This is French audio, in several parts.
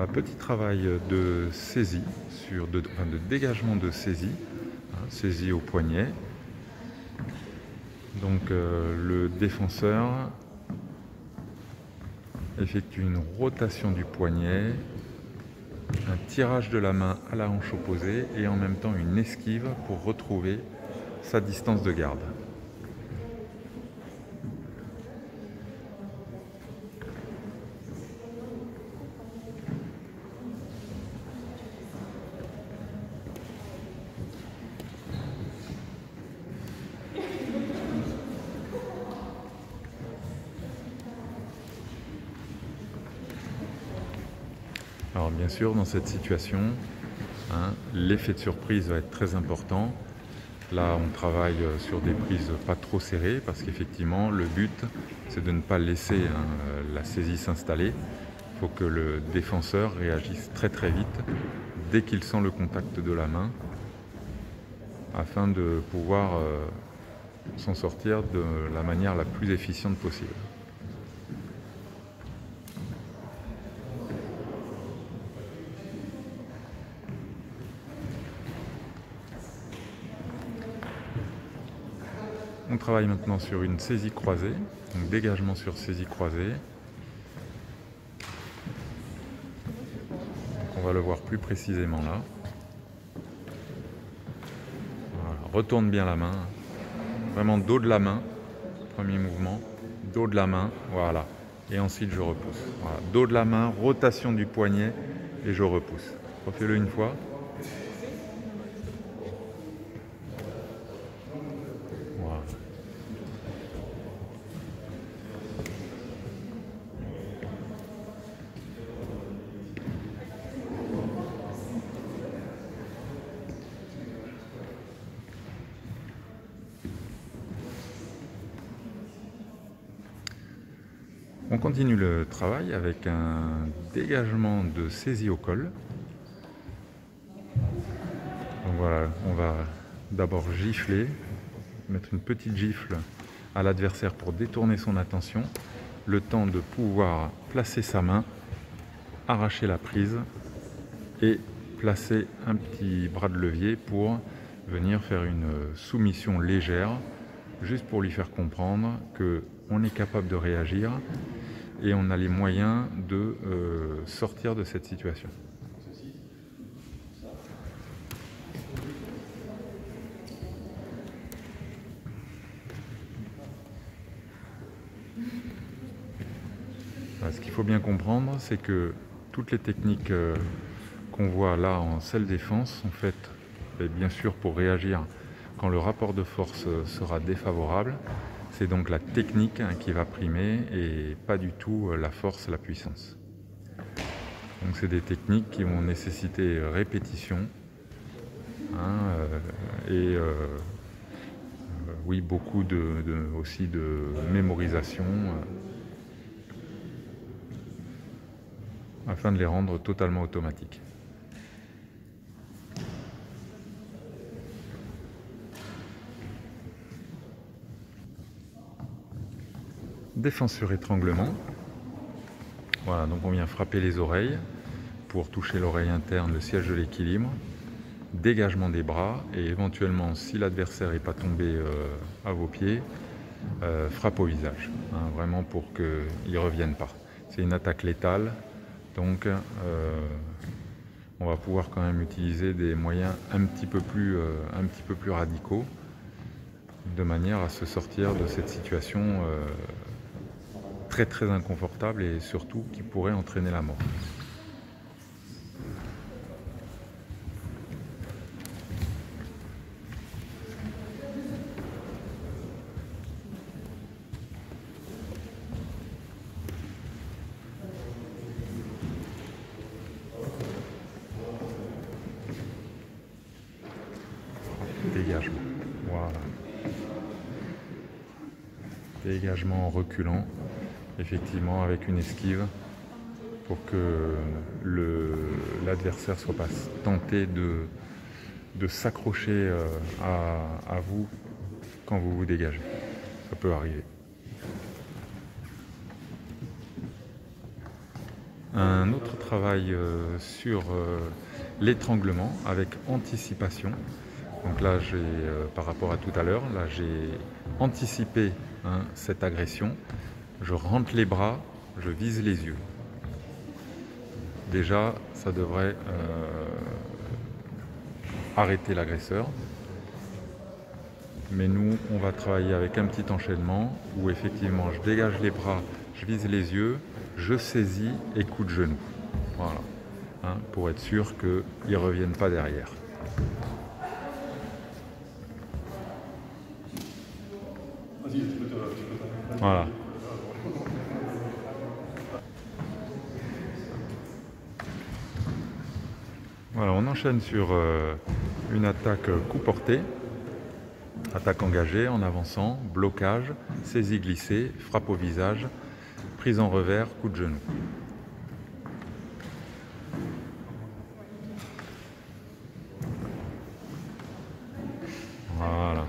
Un petit travail de saisie, de dégagement de saisie, saisie au poignet. Donc le défenseur effectue une rotation du poignet, un tirage de la main à la hanche opposée et en même temps une esquive pour retrouver sa distance de garde. Alors bien sûr, dans cette situation, l'effet de surprise va être très important. Là, on travaille sur des prises pas trop serrées parce qu'effectivement, le but, c'est de ne pas laisser la saisie s'installer. Il faut que le défenseur réagisse très très vite dès qu'il sent le contact de la main afin de pouvoir s'en sortir de la manière la plus efficiente possible. On travaille maintenant sur une saisie croisée, donc dégagement sur saisie croisée. Donc on va le voir plus précisément là. Voilà, retourne bien la main, vraiment dos de la main, premier mouvement, dos de la main, voilà. Et ensuite je repousse. Voilà, dos de la main, rotation du poignet et je repousse. Refais-le une fois. Voilà. On continue le travail avec un dégagement de saisie au col. Donc voilà, on va d'abord gifler, mettre une petite gifle à l'adversaire pour détourner son attention, le temps de pouvoir placer sa main, arracher la prise et placer un petit bras de levier pour venir faire une soumission légère, juste pour lui faire comprendre qu'on est capable de réagir et on a les moyens de sortir de cette situation. Ce qu'il faut bien comprendre, c'est que toutes les techniques qu'on voit là en self-défense sont faites, bien sûr, pour réagir quand le rapport de force sera défavorable. C'est donc la technique qui va primer et pas du tout la force, la puissance. Donc c'est des techniques qui vont nécessiter répétition oui, beaucoup aussi de mémorisation afin de les rendre totalement automatiques. Défense sur étranglement. Voilà, donc on vient frapper les oreilles pour toucher l'oreille interne, le siège de l'équilibre. Dégagement des bras et éventuellement, si l'adversaire n'est pas tombé à vos pieds, frappe au visage, vraiment pour qu'il ne revienne pas. C'est une attaque létale, donc on va pouvoir quand même utiliser des moyens un petit peu plus radicaux, de manière à se sortir de cette situation très très inconfortable et surtout qui pourrait entraîner la mort. Dégagement, voilà. Dégagement en reculant, effectivement avec une esquive pour que l'adversaire ne soit pas tenté de s'accrocher à vous quand vous vous dégagez. Ça peut arriver. Un autre travail sur l'étranglement avec anticipation. Donc là, par rapport à tout à l'heure, là j'ai anticipé cette agression. Je rentre les bras, je vise les yeux. Déjà, ça devrait arrêter l'agresseur. Mais nous, on va travailler avec un petit enchaînement où effectivement je dégage les bras, je vise les yeux, je saisis et coup de genou. Voilà, pour être sûr qu'ils ne reviennent pas derrière. Voilà. Voilà, on enchaîne sur une attaque coup porté, attaque engagée en avançant, blocage, saisie glissée, frappe au visage, prise en revers, coup de genou. Voilà.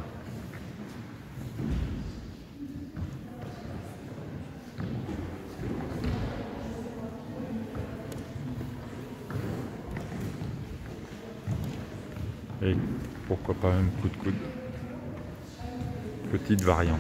Et pourquoi pas un coup de coude. Petite variante.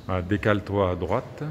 Voilà, décale-toi à droite,